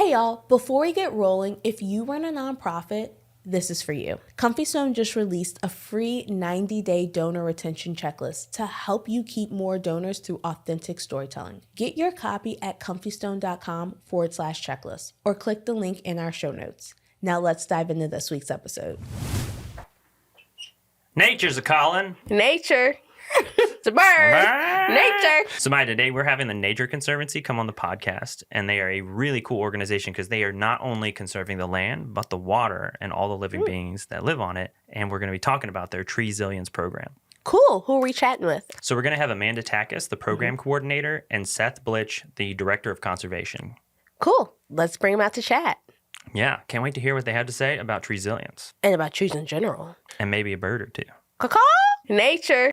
Hey y'all, before we get rolling, if you run a nonprofit, this is for you. Comfy Stone just released a free 90-day donor retention checklist to help you keep more donors through authentic storytelling. Get your copy at comfystone.com/checklist or click the link in our show notes. Now let's dive into this week's episode. Nature's a calling. Nature. It's a bird. Nature. So, Maya, today we're having the Nature Conservancy come on the podcast, and they are a really cool organization because they are not only conserving the land, but the water and all the living beings that live on it. And we're going to be talking about their Treesilience Program. Cool. Who are we chatting with? So we're going to have Amanda Takacs, the program coordinator, and Seth Blitch, the director of conservation. Cool. Let's bring them out to chat. Yeah, can't wait to hear what they have to say about treesilience. And about trees in general. And maybe a bird or two. Caw-caw. Nature.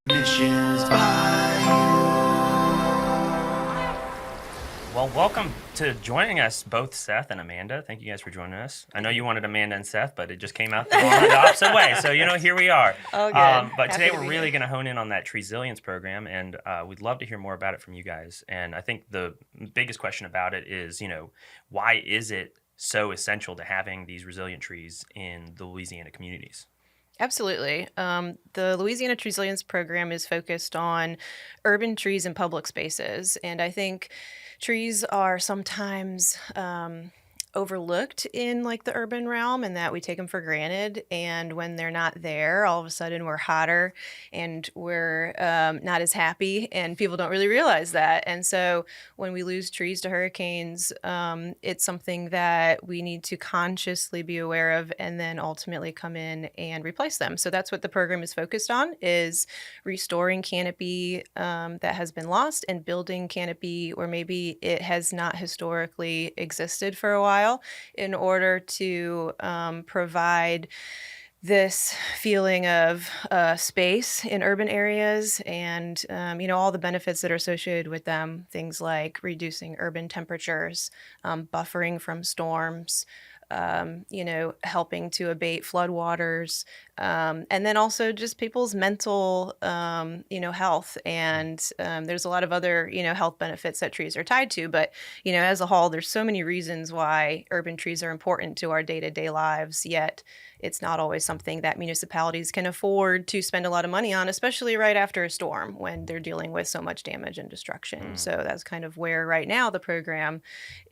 Well, welcome to joining us, both Seth and Amanda. Thank you guys for joining us. I know you wanted Amanda and Seth, but it just came out the opposite way. So, here we are. Oh, good. But today we're really going to hone in on that Treesilience program, and we'd love to hear more about it from you guys. And I think the biggest question about it is, why is it so essential to having these resilient trees in the Louisiana communities? Absolutely. The Louisiana Treesilience Program is focused on urban trees and public spaces. And I think trees are sometimes overlooked in the urban realm, and that we take them for granted. And when they're not there, all of a sudden we're hotter and we're not as happy, and people don't really realize that. And so when we lose trees to hurricanes, it's something that we need to consciously be aware of and then ultimately come in and replace them. So that's what the program is focused on, is restoring canopy that has been lost and building canopy where maybe it has not historically existed for a while, in order to provide this feeling of space in urban areas and, all the benefits that are associated with them, things like reducing urban temperatures, buffering from storms, helping to abate floodwaters, and then also just people's mental, health. And there's a lot of other, health benefits that trees are tied to. But, as a whole, there's so many reasons why urban trees are important to our day-to-day lives, yet it's not always something that municipalities can afford to spend a lot of money on, especially right after a storm when they're dealing with so much damage and destruction. So that's kind of where right now the program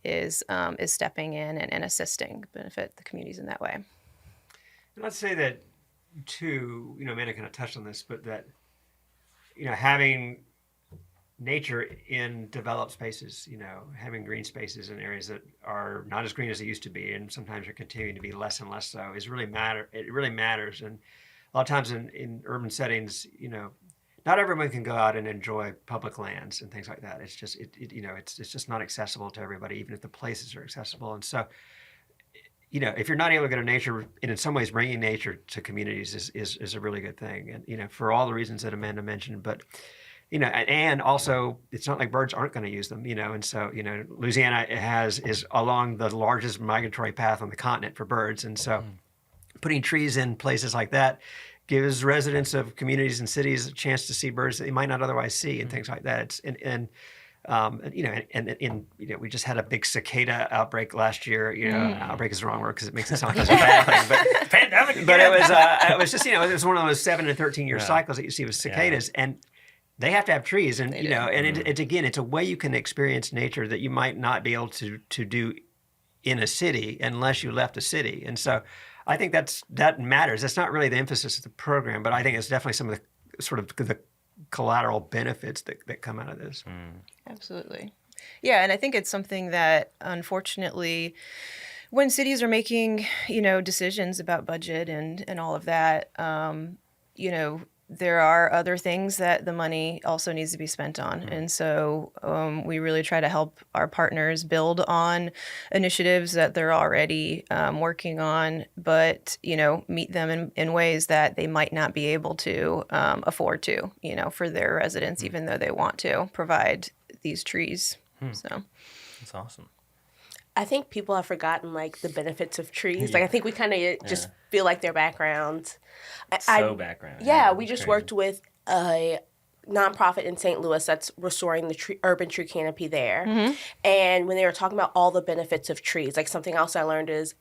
is stepping in and assisting, benefit the communities in that way. And let's say that, too, Amanda kind of touched on this, but that, having nature in developed spaces, having green spaces in areas that are not as green as they used to be, and sometimes are continuing to be less and less so, it really matters. And a lot of times in urban settings, not everyone can go out and enjoy public lands and things like that. It's just, it's just not accessible to everybody, even if the places are accessible. And so, if you're not able to go to nature, and in some ways bringing nature to communities is a really good thing. And, for all the reasons that Amanda mentioned, but, and also it's not like birds aren't going to use them, and so, Louisiana is along the largest migratory path on the continent for birds. And so putting trees in places like that gives residents of communities and cities a chance to see birds that they might not otherwise see and things like that. We just had a big cicada outbreak last year. Outbreak is the wrong word because it makes it sound like it's a bad thing. But Pandemic. But it was just, it was one of those 7 to 13-year cycles that you see with cicadas, and they have to have trees. And it's a way you can experience nature that you might not be able to do in a city unless you left a city. And so I think that matters. That's not really the emphasis of the program, but I think it's definitely some of the sort of the collateral benefits that come out of this. Absolutely. Yeah, and I think it's something that, unfortunately, when cities are making, decisions about budget and all of that, there are other things that the money also needs to be spent on. And so we really try to help our partners build on initiatives that they're already working on, but, meet them in ways that they might not be able to afford to, for their residents, even though they want to provide these trees. So that's awesome. I think people have forgotten the benefits of trees. I think we kind of just feel like they're background. Background. Yeah, we just worked with a nonprofit in St. Louis that's restoring the urban tree canopy there. Mm-hmm. And when they were talking about all the benefits of trees, like something else I learned is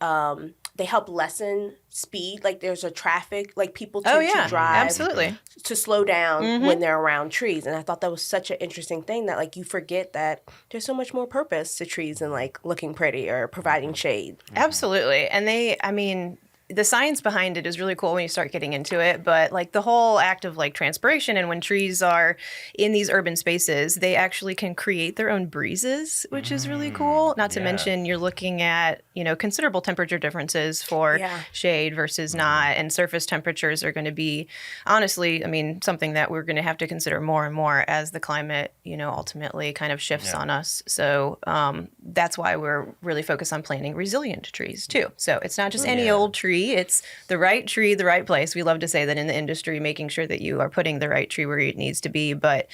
they help lessen speed. Like there's a traffic, like people tend to drive absolutely. to slow down Mm-hmm. when they're around trees. And I thought that was such an interesting thing that like you forget that there's so much more purpose to trees than like looking pretty or providing shade. Absolutely. And the science behind it is really cool when you start getting into it, but like the whole act of like transpiration, and when trees are in these urban spaces, they actually can create their own breezes, which is really cool. Not to mention you're looking at, considerable temperature differences for shade versus not, and surface temperatures are going to be, honestly, something that we're going to have to consider more and more as the climate, ultimately kind of shifts on us. So that's why we're really focused on planting resilient trees too. So it's not just any old tree. It's the right tree, the right place. We love to say that in the industry, making sure that you are putting the right tree where it needs to be. But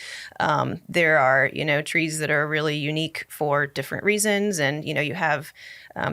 there are, trees that are really unique for different reasons. And, you have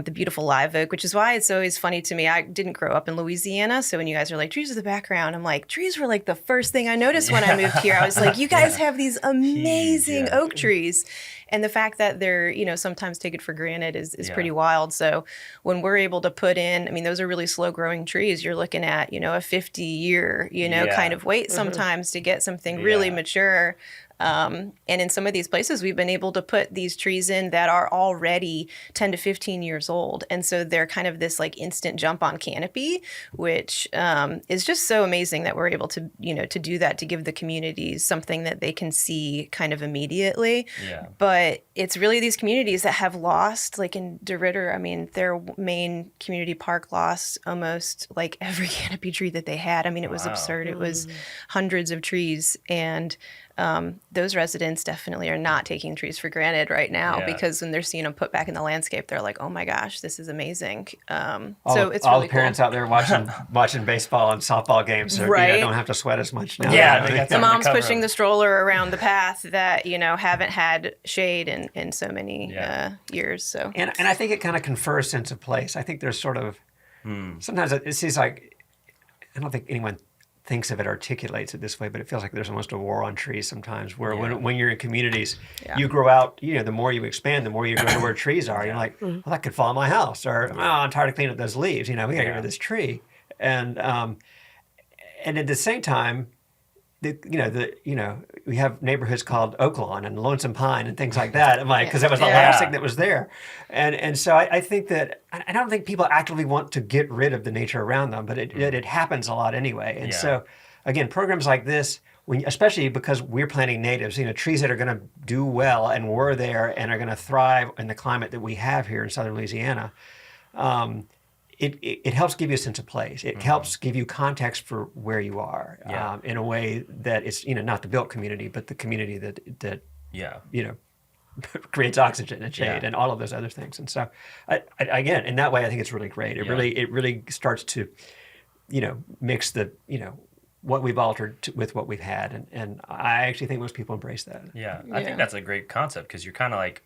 the beautiful live oak, which is why it's always funny to me. I didn't grow up in Louisiana. So when you guys are like, trees are the background, I'm like, trees were like the first thing I noticed when I moved here. I was like, you guys have these amazing oak trees. And the fact that they're, sometimes taken for granted is pretty wild. So when we're able to put in, those are really slow growing trees. You're looking at, a 50-year, kind of wait sometimes to get something really mature. And in some of these places, we've been able to put these trees in that are already 10 to 15 years old. And so they're kind of this like instant jump on canopy, which is just so amazing that we're able to, to do that, to give the communities something that they can see kind of immediately. Yeah. But it's really these communities that have lost, like in DeRidder, their main community park lost almost like every canopy tree that they had. It was absurd. It was hundreds of trees. And those residents definitely are not taking trees for granted right now, because when they're seeing them put back in the landscape, they're like, oh my gosh, this is amazing. So it's all really the parents cool. out there watching baseball and softball games, so don't have to sweat as much now. The mom's pushing the stroller around the path that, haven't had shade in so many years. So and I think it kind of confers sense of place. I think there's sort of sometimes it seems like, I don't think anyone thinks of it, articulates it this way, but it feels like there's almost a war on trees sometimes, where when you're in communities, you grow out, the more you expand, the more you go to where trees are. You're like, well, that could fall on my house, or I'm tired of cleaning up those leaves. We got to get rid of this tree. And at the same time, we have neighborhoods called Oaklawn and Lonesome Pine and things like that. Because that was the last thing that was there. And so I think that, I don't think people actively want to get rid of the nature around them, but it happens a lot anyway. And so, again, programs like this, especially because we're planting natives, trees that are going to do well and were there and are going to thrive in the climate that we have here in southern Louisiana. It helps give you a sense of place. It helps give you context for where you are in a way that it's not the built community, but the community that creates oxygen and shade and all of those other things. And so, again, in that way, I think it's really great. It really starts to mix the what we've altered with what we've had, and I actually think most people embrace that. I think that's a great concept, because you're kind of like,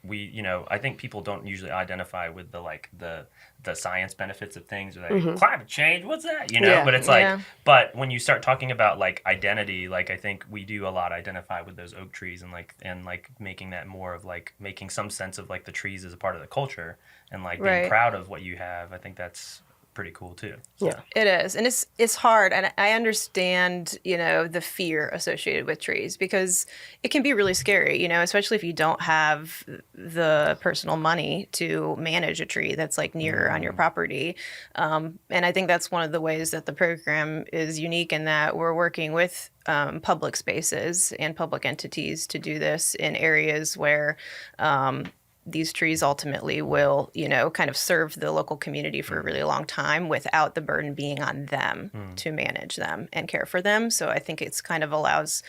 I think people don't usually identify with the science benefits of things, or like climate change, what's that, but it's like, but when you start talking about like identity, like I think we do a lot identify with those oak trees, and making that more of like making some sense of like the trees as a part of the culture, and like being proud of what you have. I think that's pretty cool too. So. It is. And it's hard. And I understand, the fear associated with trees, because it can be really scary, especially if you don't have the personal money to manage a tree that's like near on your property. And I think that's one of the ways that the program is unique, in that we're working with public spaces and public entities to do this in areas where these trees ultimately will, kind of serve the local community for a really long time without the burden being on them to manage them and care for them. So I think it's kind of allows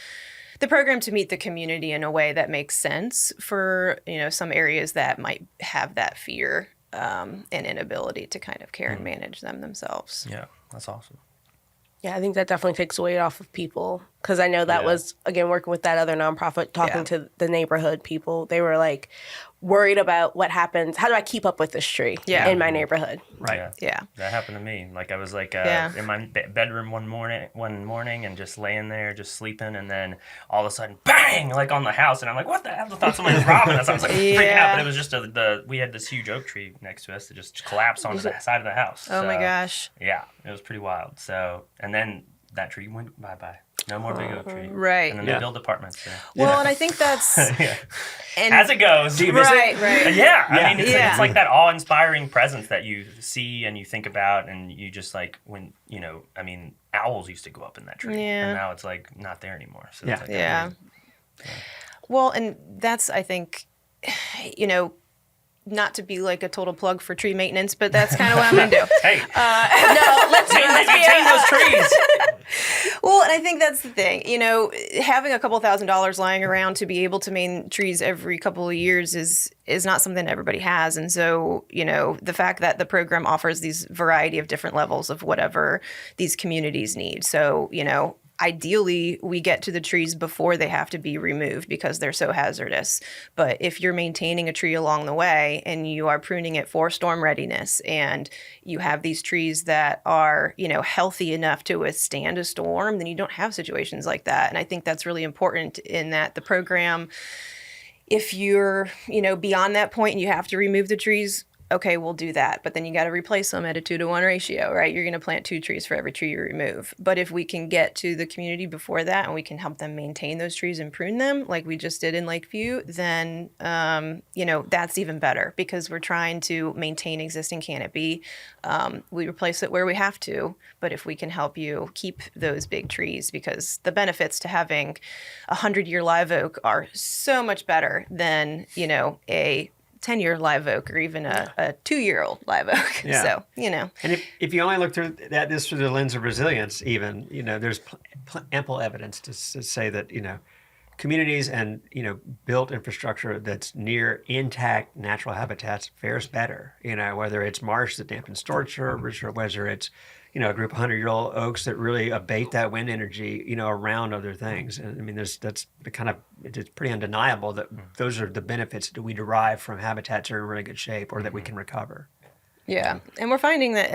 the program to meet the community in a way that makes sense for, some areas that might have that fear and inability to kind of care and manage them themselves. Yeah, that's awesome. Yeah, I think that definitely takes weight off of people. Because I know that Yeah. was, again, working with that other nonprofit, talking Yeah. to the neighborhood people. They were like worried about what happens. How do I keep up with this tree Yeah. in my neighborhood? Right. Yeah. Yeah. That happened to me. Like I was like Yeah. in my bedroom one morning and just laying there, just sleeping, and then all of a sudden, bang! Like on the house, and I'm like, "What the hell?" I thought somebody was robbing us. I was like freaking out, Yeah. but it was just we had this huge oak tree next to us that just collapsed onto the side of the house. Oh my So, gosh. Yeah, it was pretty wild. So, and then that tree went bye. No more big oak tree. Right. And then Yeah. they build apartments there. Well, and I think that's Yeah. and As it goes. Do you miss Right, it? right. Yeah. Yeah. I mean, Yeah. it's like that awe-inspiring presence that you see and you think about, and you just like when, I mean, owls used to go up in that tree. Yeah. And now it's like not there anymore. So Yeah. it's like that Yeah. weird- Well, and that's, I think, not to be like a total plug for tree maintenance, but that's kind of what I'm going to do. Hey, No, let's maintain those trees. Well, and I think that's the thing. Having a couple $1,000s lying around to be able to maintain trees every couple of years is not something everybody has. And so, the fact that the program offers these variety of different levels of whatever these communities need. So, ideally, we get to the trees before they have to be removed because they're so hazardous. But if you're maintaining a tree along the way and you are pruning it for storm readiness, and you have these trees that are, healthy enough to withstand a storm, then you don't have situations like that. And I think that's really important in that the program, if you're, beyond that point and you have to remove the trees, okay, we'll do that. But then you got to replace them at a 2-to-1 ratio, right? You're going to plant 2 trees for every tree you remove. But if we can get to the community before that and we can help them maintain those trees and prune them like we just did in Lakeview, then, that's even better because we're trying to maintain existing canopy. We replace it where we have to, but if we can help you keep those big trees, because the benefits to having a 100-year live oak are so much better than, a 10-year live oak or even a 2-year-old live oak. Yeah. So, And if you only look through this through the lens of resilience, even, there's ample evidence to say that, communities and, built infrastructure that's near intact natural habitats fares better, whether it's marsh that dampens storage service or whether it's, a group of 100-year-old oaks that really abate that wind energy, around other things. And I mean, it's pretty undeniable that those are the benefits that we derive from habitats that are in really good shape or that we can recover. yeah. And we're finding that,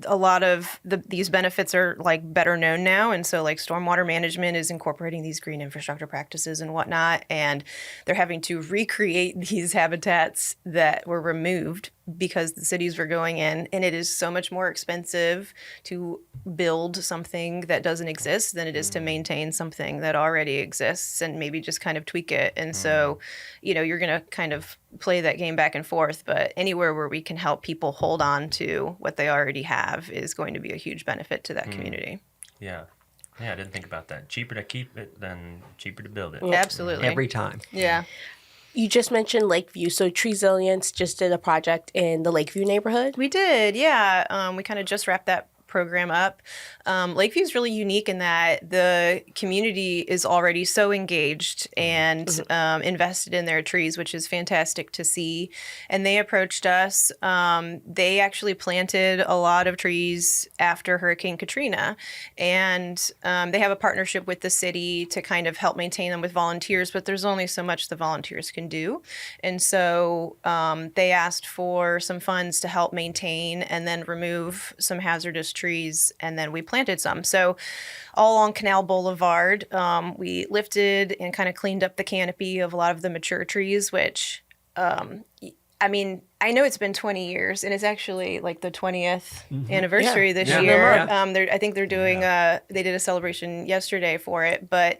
a lot of these benefits are like better known now. And so like stormwater management is incorporating these green infrastructure practices and whatnot. And they're having to recreate these habitats that were removed because the cities were going in, and it is so much more expensive to build something that doesn't exist than it is to maintain something that already exists and maybe just kind of tweak it. And so, you're going to kind of play that game back and forth, but anywhere where we can help people hold on to what they already have is going to be a huge benefit to that community. Yeah. Yeah, I didn't think about that. Cheaper to keep it than cheaper to build it. Absolutely. Every time. Yeah. You just mentioned Lakeview. So Treesilience just did a project in the Lakeview neighborhood. We did, yeah. We kind of just wrapped that program up. Lakeview is really unique in that the community is already so engaged and invested in their trees, which is fantastic to see. And they approached us. They actually planted a lot of trees after Hurricane Katrina. And they have a partnership with the city to kind of help maintain them with volunteers, but there's only so much the volunteers can do. And so they asked for some funds to help maintain and then remove some hazardous trees, and then we planted some. So all along Canal Boulevard, we lifted and kind of cleaned up the canopy of a lot of the mature trees, which, I know it's been 20 years, and it's actually like the 20th anniversary this year. Yeah. I think they're doing, they did a celebration yesterday for it, but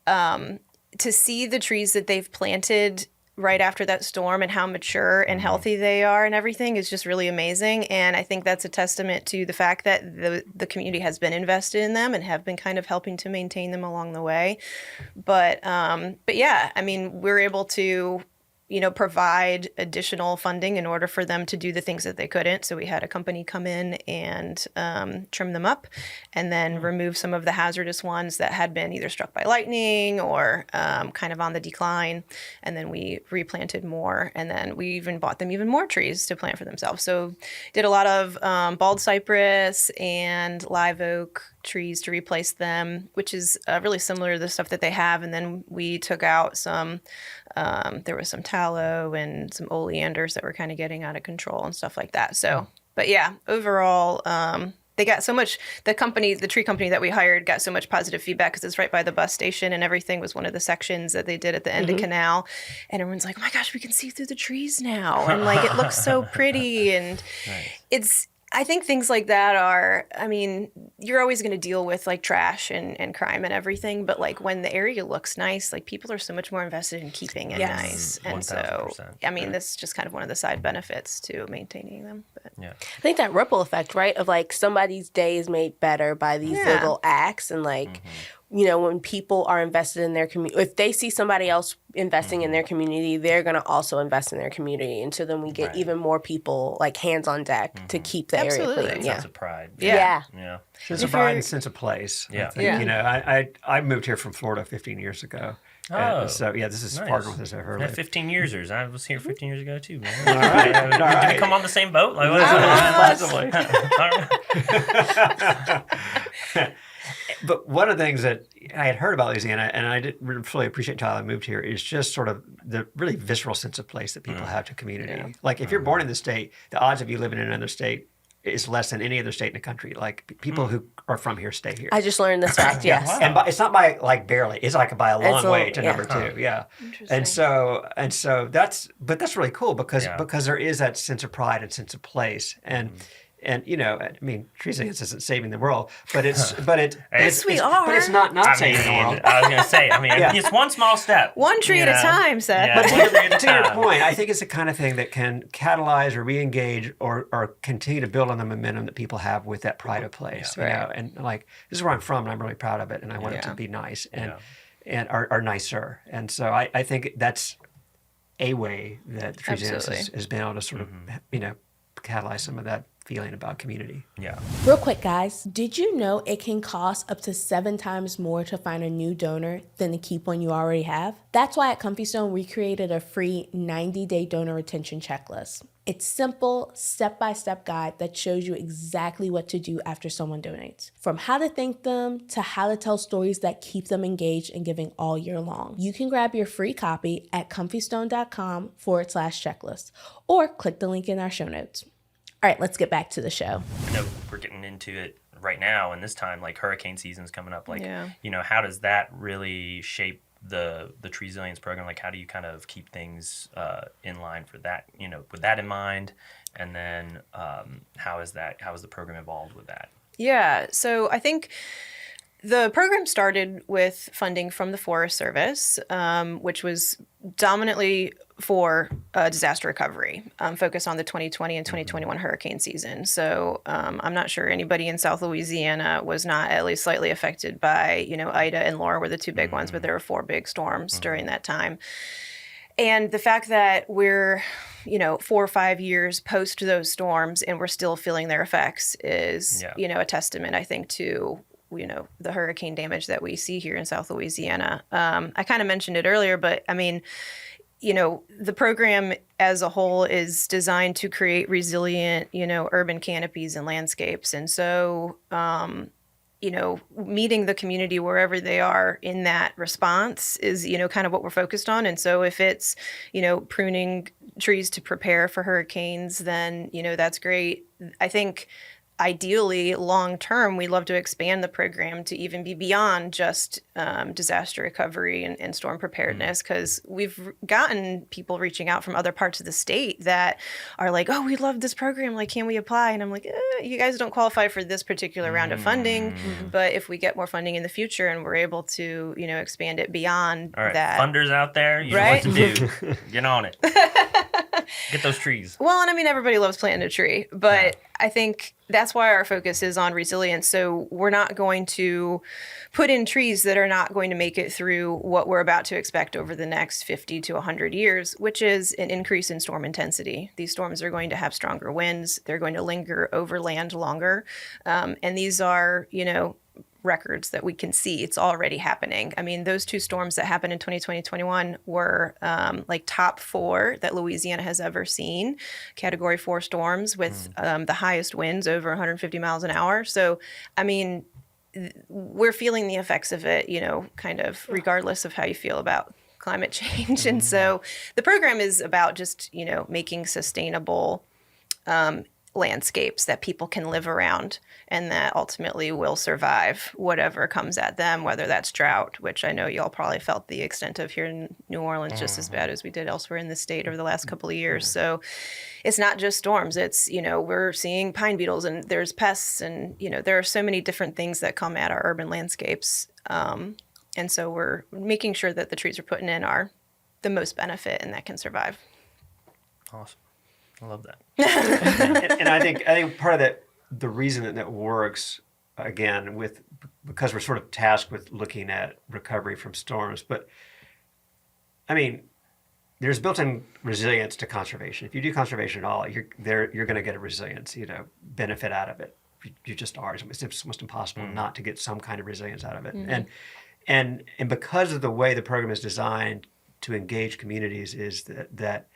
to see the trees that they've planted right after that storm and how mature and healthy they are and everything is just really amazing. And I think that's a testament to the fact that the community has been invested in them and have been kind of helping to maintain them along the way. But yeah, we're able to, provide additional funding in order for them to do the things that they couldn't. So we had a company come in and trim them up and then remove some of the hazardous ones that had been either struck by lightning or kind of on the decline. And then we replanted more, and then we even bought them even more trees to plant for themselves. So did a lot of bald cypress and live oak trees to replace them, which is really similar to the stuff that they have. And then we took out some, there was some tallow and some oleanders that were kind of getting out of control and stuff like that. So, but yeah, overall, they got so much, the tree company that we hired got so much positive feedback because it's right by the bus station and everything was one of the sections that they did at the end of Canal. And everyone's like, oh my gosh, we can see through the trees now. And like, it looks so pretty. And I think things like that are, I mean, you're always going to deal with like trash and crime and everything. But like when the area looks nice, like people are so much more invested in keeping it nice. And so, I mean, that's just kind of one of the side benefits to maintaining them. But. I think that ripple effect, right? Of like somebody's day is made better by these little acts. And like, you know, when people are invested in their community, if they see somebody else investing in their community, they're going to also invest in their community. And so then we get even more people like hands on deck to keep the area clean. Sense of pride. Yeah. Sense of pride and sense of place. Yeah. I think, you know, I moved here from Florida 15 years ago. Oh, so yeah, this is partner with us ever. Yeah, 15 yearsers. I was here 15 years ago too, man. All right. Did we come on the same boat? Like, Possibly. But one of the things that I had heard about Louisiana, and I didn't fully appreciate until I moved here, is just sort of the really visceral sense of place that people have to community. Like if you're born in the state, the odds of you living in another state is less than any other state in the country. Like people who are from here stay here. I just learned this fact, yes. Wow. And it's not by like barely. It's like by a long way to number two. Yeah. Interesting. And so that's really cool because there is that sense of pride and sense of place. And you know, I mean, Treesilience isn't saving the world, but it's we are. But it's not saving the world. I was gonna say, it's one small step. One tree at a time, Seth. Yeah, But one tree at a to your time. point, I think it's the kind of thing that can catalyze or re-engage or continue to build on the momentum that people have with that pride of place. You know, and like this is where I'm from, and I'm really proud of it, and I want it to be nice and are nicer. And so I think that's a way that the Treesilience has been able to sort of you know catalyze some of that feeling about community. Yeah. Real quick, guys, did you know it can cost up to 7 times more to find a new donor than to keep one you already have? That's why at Comfy Stone, we created a free 90-day donor retention checklist. It's simple, step-by-step guide that shows you exactly what to do after someone donates. From how to thank them to how to tell stories that keep them engaged and giving all year long. You can grab your free copy at comfystone.com/checklist or click the link in our show notes. All right, let's get back to the show. I know we're getting into it right now, and this time, like hurricane season's coming up. Like, you know, how does that really shape the Treesilience program? Like, how do you kind of keep things in line for that? You know, with that in mind, and then how has the program evolved with that? Yeah, so I think the program started with funding from the Forest Service, which was dominantly for disaster recovery, focused on the 2020 and 2021 hurricane season. So I'm not sure anybody in South Louisiana was not at least slightly affected by, you know, Ida and Laura were the two big ones, but there were 4 big storms during that time. And the fact that we're, you know, 4 or 5 years post those storms and we're still feeling their effects is, you know, a testament, I think, to you know, the hurricane damage that we see here in South Louisiana. I kind of mentioned it earlier, but I mean, you know, the program as a whole is designed to create resilient, you know, urban canopies and landscapes. And so, you know, meeting the community wherever they are in that response is, you know, kind of what we're focused on. And so if it's, you know, pruning trees to prepare for hurricanes, then, you know, that's great. I think ideally, long term, we'd love to expand the program to even be beyond just disaster recovery and storm preparedness, because we've gotten people reaching out from other parts of the state that are like, oh, we love this program. Like, can we apply? And I'm like, you guys don't qualify for this particular round of funding. But if we get more funding in the future and we're able to, you know, expand it beyond All right, that. funders out there, you know what to do. Get on it. Get those trees. Well, and I mean, everybody loves planting a tree, but I think that's why our focus is on resilience. So we're not going to put in trees that are not going to make it through what we're about to expect over the next 50 to 100 years, which is an increase in storm intensity. These storms are going to have stronger winds. They're going to linger over land longer. And these are, you know, records that we can see. It's already happening. I mean, those 2 storms that happened in 2020-21 were like top 4 that Louisiana has ever seen, Category 4 storms with the highest winds over 150 miles an hour. So, I mean, we're feeling the effects of it, kind of regardless of how you feel about climate change. And so the program is about just, making sustainable landscapes that people can live around and that ultimately will survive whatever comes at them, whether that's drought, which I know y'all probably felt the extent of here in New Orleans just as bad as we did elsewhere in the state over the last couple of years. So it's not just storms. It's, we're seeing pine beetles and there's pests and, there are so many different things that come at our urban landscapes. And so we're making sure that the trees we're putting in are the most benefit and that can survive. Awesome. I love that. And I think part of the reason that works, again, because we're sort of tasked with looking at recovery from storms, but I mean, there's built-in resilience to conservation. If you do conservation at all, you're going to get a resilience, benefit out of it. You just are. It's almost impossible not to get some kind of resilience out of it. And because of the way the program is designed to engage communities, is that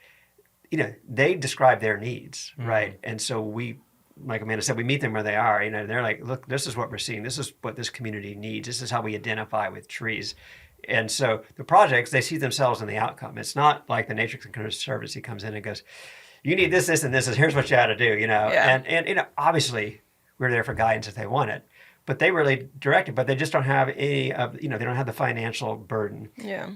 they describe their needs, right? And so we, like Amanda said, we meet them where they are. They're like, look, this is what we're seeing. This is what this community needs. This is how we identify with trees. And so the projects, they see themselves in the outcome. It's not like the Nature Conservancy comes in and goes, you need this, this, and this, and here's what you ought to do, Yeah. And obviously we're there for guidance if they want it. But they really direct it, but they just don't have any of, they don't have the financial burden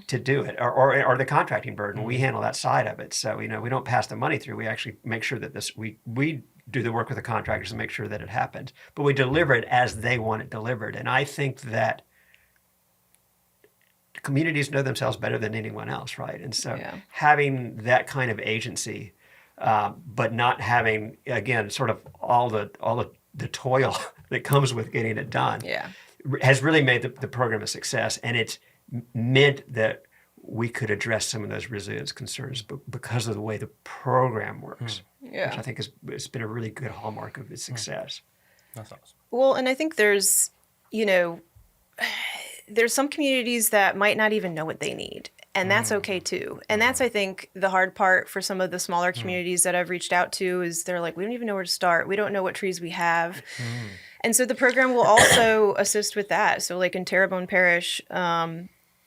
to do it or the contracting burden. We handle that side of it. So, we don't pass the money through. We actually make sure that we do the work with the contractors to make sure that it happens. But we deliver it as they want it delivered. And I think that communities know themselves better than anyone else, right? And so having that kind of agency, but not having, again, sort of all the toil that comes with getting it done has really made the program a success. And it's meant that we could address some of those resilience concerns because of the way the program works, which I think it's been a really good hallmark of its success. That's awesome. Well, and I think there's some communities that might not even know what they need. And that's okay too. And that's, I think, the hard part for some of the smaller communities that I've reached out to is they're like, we don't even know where to start. We don't know what trees we have. And so the program will also assist with that. So like in Terrebonne Parish,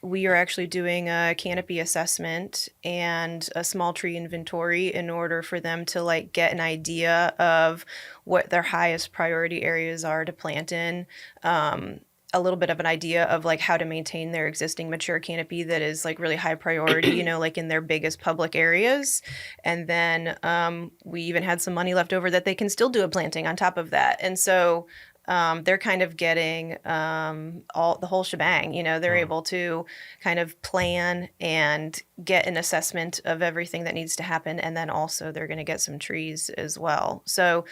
we are actually doing a canopy assessment and a small tree inventory in order for them to like get an idea of what their highest priority areas are to plant in. A little bit of an idea of like how to maintain their existing mature canopy that is like really high priority, like in their biggest public areas. And then we even had some money left over that they can still do a planting on top of that. And so they're kind of getting the whole shebang, they're able to kind of plan and get an assessment of everything that needs to happen. And then also they're going to get some trees as well. So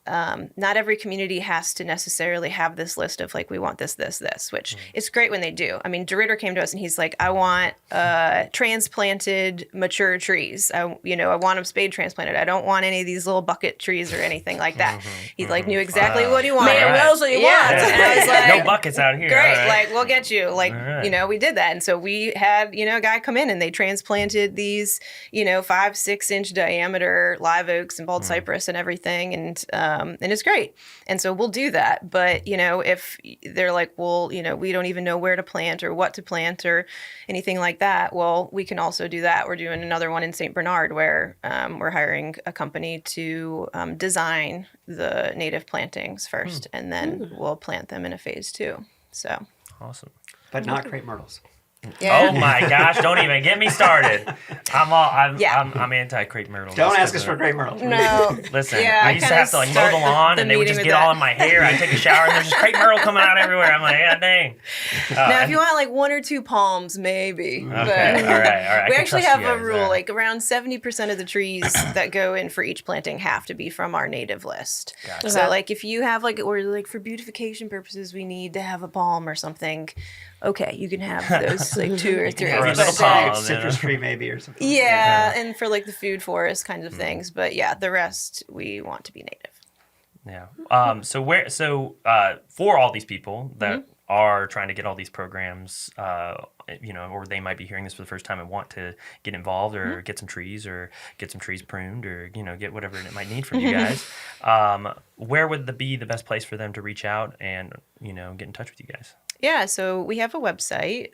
not every community has to necessarily have this list of like, we want this, which it's great when they do. I mean, DeRitter came to us and he's like, I want transplanted mature trees. I want them spade transplanted. I don't want any of these little bucket trees or anything like that. He like knew exactly what he wanted. Man knows what he wants. And I was like, no buckets out here. great. Right. Like, we'll get you. Like, we did that. And so we had, a guy come in and they transplanted these, 5-6 inch diameter live oaks and bald cypress and everything. And it's great. And so we'll do that. But, if they're like, well, we don't even know where to plant or what to plant or anything like that, well, we can also do that. We're doing another one in St. Bernard where we're hiring a company to design the native plantings first, and then we'll plant them in a phase 2. So Awesome. But not crepe myrtles. yeah. Oh my gosh! Don't even get me started. I'm anti crepe myrtle. Don't ask us for crepe myrtles. No. Listen, Yeah, I I used to kinda have to like mow start the lawn, the and they would meeting just with get that. all in my hair. I take a shower, and there's just crepe myrtle coming out everywhere. I'm like, yeah, dang. Now, if you want like 1 or 2 palms, maybe. Okay, But all right. we I can actually trust have you a guys rule, there. like around 70% of the trees that go in for each planting have to be from our native list. Gotcha. So like if you have like, or like for beautification purposes, we need to have a palm or something. Okay, you can have those like 2 or 3. have a But, little palm. Citrus tree maybe or something. yeah, and for like the food forest kinds of things. But yeah, the rest we want to be native. Yeah. So for all these people that are trying to get all these programs, or they might be hearing this for the first time and want to get involved or get some trees pruned or, get whatever it might need from you guys. Where would be the best place for them to reach out and, get in touch with you guys? Yeah, so we have a website,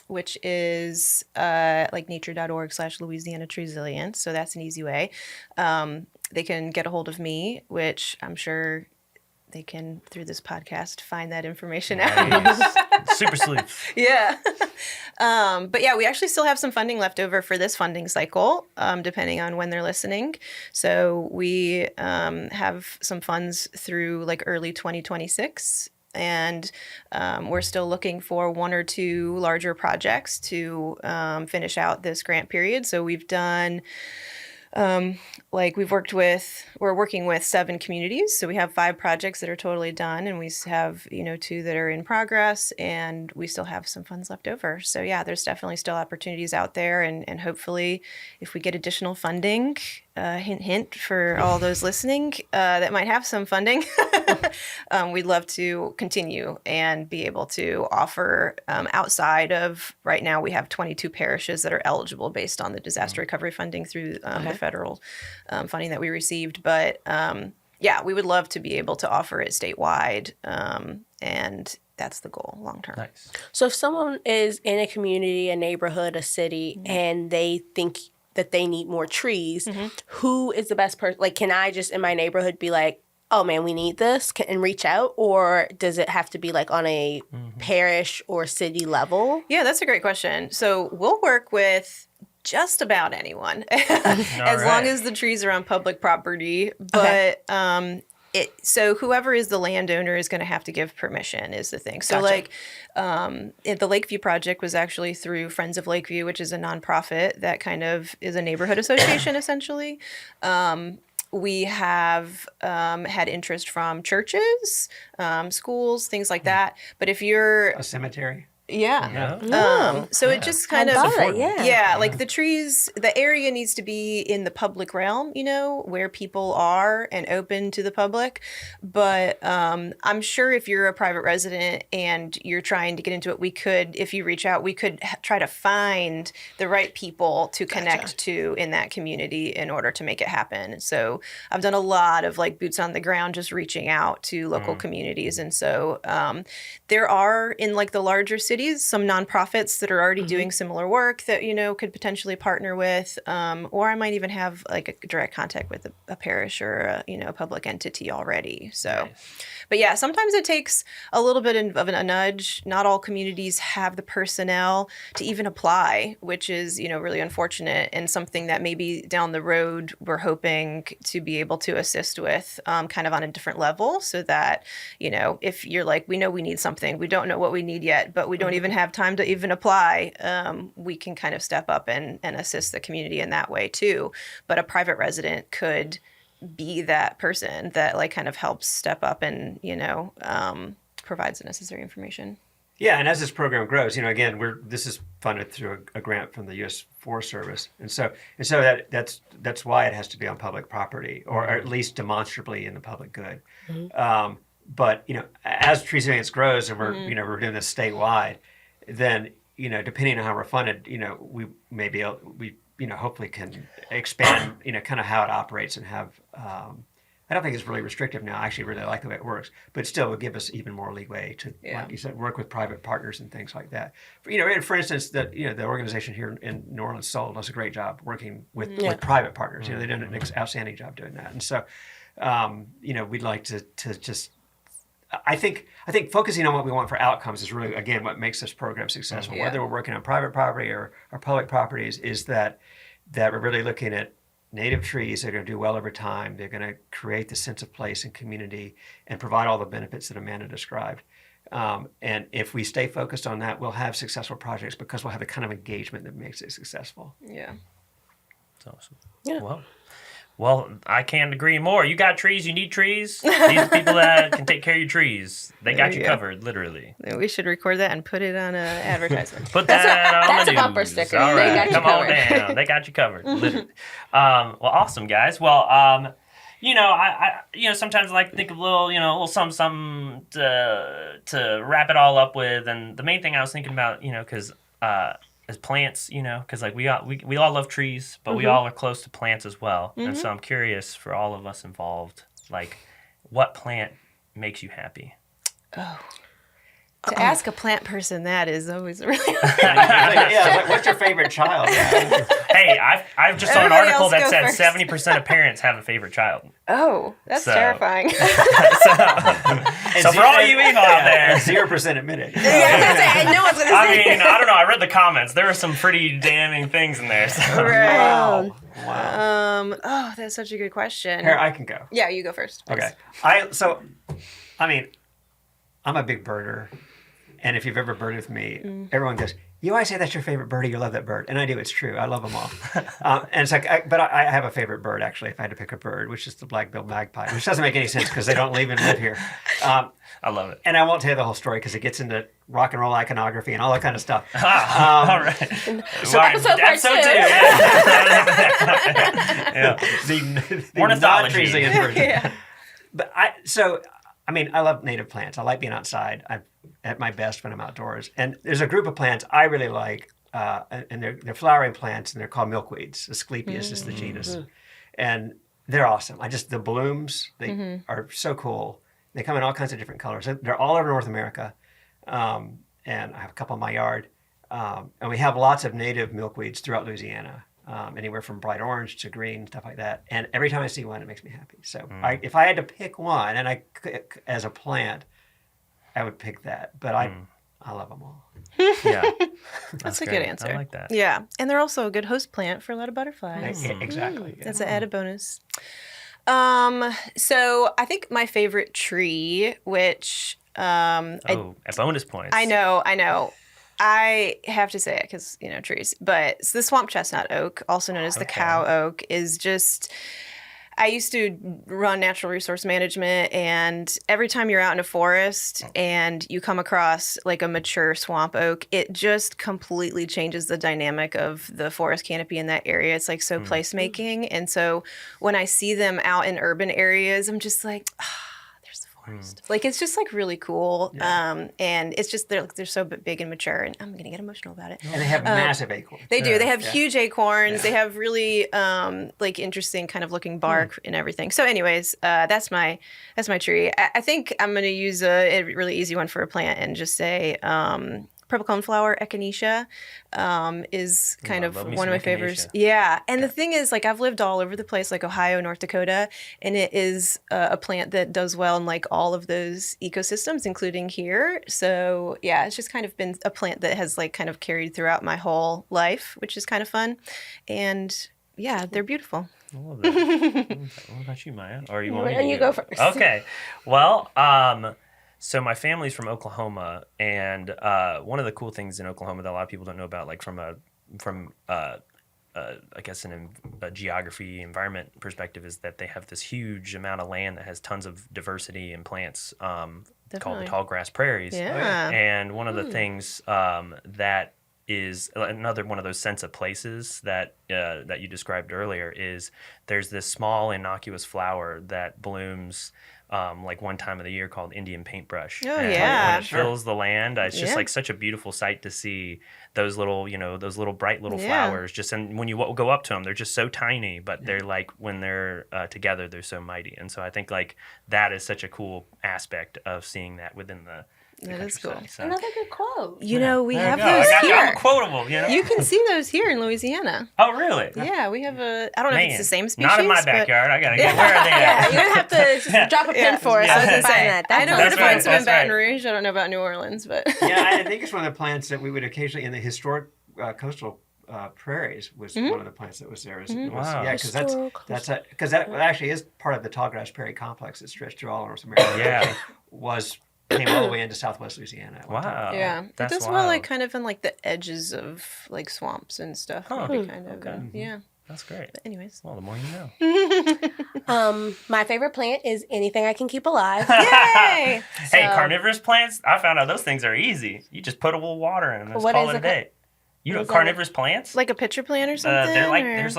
which is like nature.org/Louisiana Treesilience. So that's an easy way. They can get a hold of me, which I'm sure they can, through this podcast, find that information out. Nice. Super sleuth. Yeah. But yeah, we actually still have some funding left over for this funding cycle, depending on when they're listening. So we have some funds through like early 2026. And we're still looking for 1 or 2 larger projects to finish out this grant period. So we've done, we're working with 7 communities. So we have 5 projects that are totally done, and we have, 2 that are in progress, and we still have some funds left over. So yeah, there's definitely still opportunities out there. And hopefully if we get additional funding, hint, hint for all those listening that might have some funding, we'd love to continue and be able to offer outside of, right now we have 22 parishes that are eligible based on the disaster recovery funding through the federal funding that we received. But yeah, we would love to be able to offer it statewide, and that's the goal long term. Nice. So if someone is in a community, a neighborhood, a city, and they think that they need more trees, who is the best person? Like, can I just in my neighborhood be like, oh man, we need this, and reach out? Or does it have to be like on a parish or city level? Yeah, that's a great question. So we'll work with just about anyone as long as the trees are on public property. But so whoever is the landowner is going to have to give permission is the thing. So the Lakeview project was actually through Friends of Lakeview, which is a nonprofit that kind of is a neighborhood association essentially. We have had interest from churches, schools, things like that. But if you're A cemetery. So it just kind of, Yeah. like the trees, the area needs to be in the public realm, where people are and open to the public. But I'm sure if you're a private resident and you're trying to get into it, we could, if you reach out, we could try to find the right people to connect to in that community in order to make it happen. So I've done a lot of like boots on the ground, just reaching out to local communities. And so there are in like the larger cities, some nonprofits that are already doing similar work that, could potentially partner with, or I might even have like a direct contact with a parish or a public entity already. So, but yeah, sometimes it takes a little bit of a nudge. Not all communities have the personnel to even apply, which is, really unfortunate, and something that maybe down the road we're hoping to be able to assist with kind of on a different level, so that, if you're like, we know we need something, we don't know what we need yet, but we don't even have time to even apply, we can kind of step up and assist the community in that way too. But a private resident could be that person that like kind of helps step up and, provides the necessary information. Yeah, and as this program grows, again, this is funded through a grant from the U.S. Forest Service, and so that's why it has to be on public property, or at least demonstrably in the public good. But as Treesilience grows, and we're doing this statewide, then depending on how we're funded, we may be able, hopefully can expand kind of how it operates and have. I don't think it's really restrictive now. I actually really like the way it works, but still would give us even more leeway to, like you said, work with private partners and things like that. And for instance, the organization here in New Orleans, Soul, does a great job working with private partners. They're doing an outstanding job doing that, and so we'd like to just. I think focusing on what we want for outcomes is really, again, what makes this program successful. Whether we're working on private property or public properties, is that we're really looking at native trees that are going to do well over time. They're going to create the sense of place and community and provide all the benefits that Amanda described. And if we stay focused on that, we'll have successful projects because we'll have the kind of engagement that makes it successful. Yeah. That's awesome. Yeah. Well, I can't agree more. You got trees, you need trees. These are people that can take care of your trees. They got you covered, literally. We should record that and put it on an advertisement. Put that on that's the a news. bumper sticker. All They right, got you come on covered. down. They got you covered, literally. Well, awesome, guys. Well, I sometimes I like to think of a little something to wrap it all up with. And the main thing I was thinking about, because as plants, because like we all love trees, but we all are close to plants as well. And so I'm curious for all of us involved, Like, what plant makes you happy? To ask a plant person that is always really Like, what's your favorite child? Yeah. Hey, I've just saw an Everybody article else that go said first. 70% of parents have a favorite child. Oh, that's So- terrifying. So for all you evil out there, 0% admitted. Yeah, I was gonna say, no one's gonna I say. mean, I don't know. I read the comments. There were some pretty damning things in there. So. Right. Wow. Oh, that's such a good question. Here, I can go. Yeah, you go first. please. Okay. I'm a big birder. And if you've ever birded with me, everyone goes, you always say that's your favorite bird, you love that bird. And I do, it's true. I love them all. And it's like, I have a favorite bird, actually, if I had to pick a bird, which is the black-billed magpie, which doesn't make any sense because they don't even live here. I love it. And I won't tell you the whole story because it gets into rock and roll iconography and all that kind of stuff. All right. So episode part episode two. 2. Yeah. The Ornithology. non-Treesilience version. Yeah. But I love native plants. I like being outside. I'm at my best when I'm outdoors. And there's a group of plants I really like, and they're flowering plants, and they're called milkweeds. Asclepias is the genus, and they're awesome. The blooms they are so cool. They come in all kinds of different colors. They're all over North America, and I have a couple in my yard, and we have lots of native milkweeds throughout Louisiana. Anywhere from bright orange to green, stuff like that. And every time I see one, it makes me happy. So if I had to pick one, and I could, as a plant, I would pick that. But I love them all. Yeah. That's a great. good answer. I like that. Yeah. And they're also a good host plant for a lot of butterflies. Exactly. Yeah. That's an added bonus. So I think my favorite tree, which A bonus points. I know. I have to say it because, trees. But the swamp chestnut oak, also known as the cow oak, is just... I used to run natural resource management, and every time you're out in a forest and you come across like a mature swamp oak, it just completely changes the dynamic of the forest canopy in that area. It's like so placemaking. And so when I see them out in urban areas, I'm just like, there's the forest. Like, it's just like really cool. Yeah. And it's just, they're so big and mature, and I'm going to get emotional about it. And they have massive acorns. They do. They have Yeah. huge acorns. Yeah. They have really like interesting kind of looking bark and everything. So, anyways, that's my tree. I think I'm going to use a really easy one for a plant and just say purple coneflower echinacea is kind of love me one of my some favorites. echinacea. Yeah, and the thing is, like, I've lived all over the place, like Ohio, North Dakota, and it is a plant that does well in like all of those ecosystems, including here. So yeah, it's just kind of been a plant that has like kind of carried throughout my whole life, which is kind of fun, and yeah, they're beautiful. I love that. What about you, Maya? Or you want me to You go first. Okay. Well, so my family's from Oklahoma, and one of the cool things in Oklahoma that a lot of people don't know about, like from I guess a geography environment perspective, is that they have this huge amount of land that has tons of diversity in plants called the Definitely. tall grass prairies. Yeah. And one of the things that is another one of those sense of places that you described earlier is there's this small innocuous flower that blooms like one time of the year called Indian paintbrush. Oh, And yeah. when it fills the land, it's just Yeah. like such a beautiful sight to see those little, those little bright little Yeah. flowers. Just, and when you go up to them, they're just so tiny, but they're like, when they're together, they're so mighty. And so I think like that is such a cool aspect of seeing that within the That is countryside. cool. So, Another good quote. We have there you go. those I'm here. quotable, You can see those here in Louisiana. Oh, really? Yeah, we have I don't know if it's the same species. Not in my but- backyard. I gotta get. Where are they Yeah, at? you're gonna have to just drop a pin Yeah. for us Yeah. so I we was can gonna find say, that. I know where That's to find right, some in that's Baton right. Rouge. I don't know about New Orleans, but Yeah, I think it's one of the plants that we would occasionally in the historic coastal prairies was one of the plants that was there. Wow. Yeah, because Historical that actually is part of the tallgrass prairie complex that stretched through all of North America. Yeah. Came all the way into Southwest Louisiana. At one time. Wow. yeah, it That's does well like wild. kind of in like the edges of like swamps and stuff. Huh. Maybe kind of. Okay. Yeah. That's great. But anyways. Well, the more you know. My favorite plant is anything I can keep alive. Yay! Hey, carnivorous plants, I found out those things are easy. You just put a little water in them and just What call is it a it? day. You know What is carnivorous plants? Like a pitcher plant or something? They're like or-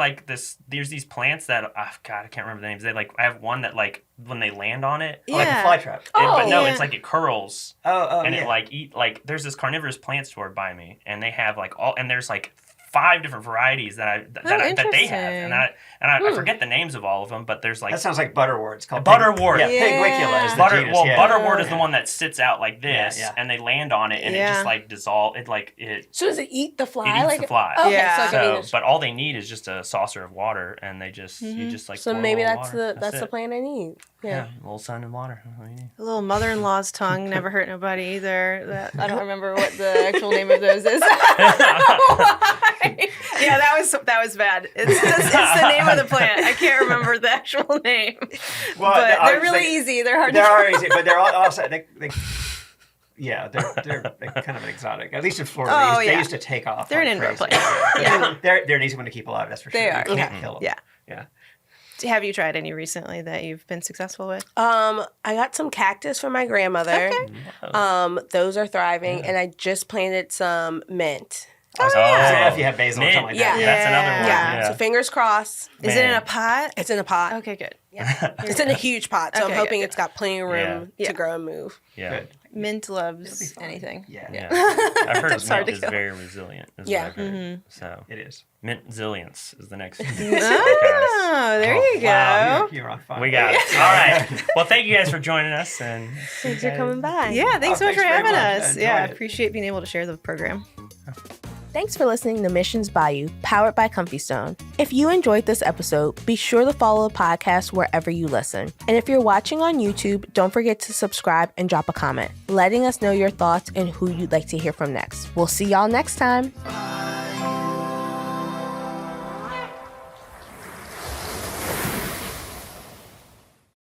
there's these plants that God, I can't remember the names. They like I have one that like when they land on it, Like a Yeah. fly trap. but no, yeah. it's like it curls Oh, and yeah. it like there's this carnivorous plant store by me and they have like all and there's like 5 different varieties that they have, interesting. and I forget the names of all of them, but there's like That sounds like butterwort. It's called butterwort. Yeah, Yeah. Pigwicula is the genus. Yeah. Butterwort is the one that sits out like this, Yeah. and they land on it, and it Yeah. just like dissolve. It So does it eat the fly? eats the fly. Okay, Yeah. so, I mean, But all they need is just a saucer of water, and they just you just like. so pour a maybe little that's water. the it. plan I need. Yeah, Yeah. a little sun and water. That's all you need. A little mother-in-law's tongue never hurt nobody either. I don't remember what the actual name of those is. Yeah, that was bad. It's the name of the plant. I can't remember the actual name. Well, But no, they're really easy. They're hard They to are easy, but they're also they're kind of an exotic. At least in Florida, Oh, they yeah. used to take off. They're like an indoor crazy. plant. They're an easy one to keep alive. That's for sure. They are. You can't kill them. Yeah. Yeah. Have you tried any recently that you've been successful with? I got some cactus from my grandmother. Those are thriving, and I just planted some mint. So if you have basil or mint. something like Yeah. that. That's another one. Yeah. Yeah. So fingers crossed. Is it in Man. a pot? It's in a pot. Okay, good. It's in a huge pot, so Okay, I'm hoping good. it's got plenty of room Yeah. to grow and move. Yeah. Good. Mint It'll loves be fine. anything. Yeah. Yeah. I've heard It's hard mint to is kill. very resilient. Is Yeah. What I've heard. So It is. mint zillions is the next. Oh, there you go. Wow, you're on fire. We got it. All right. Well, thank you guys for joining us, and Thanks for coming by. Yeah, thanks so much thanks for very having much. I us. enjoyed Yeah, I it. appreciate being able to share the program. Thanks for listening to Missions Bayou, powered by Comfy Stone. If you enjoyed this episode, be sure to follow the podcast wherever you listen. And if you're watching on YouTube, don't forget to subscribe and drop a comment, letting us know your thoughts and who you'd like to hear from next. We'll see y'all next time.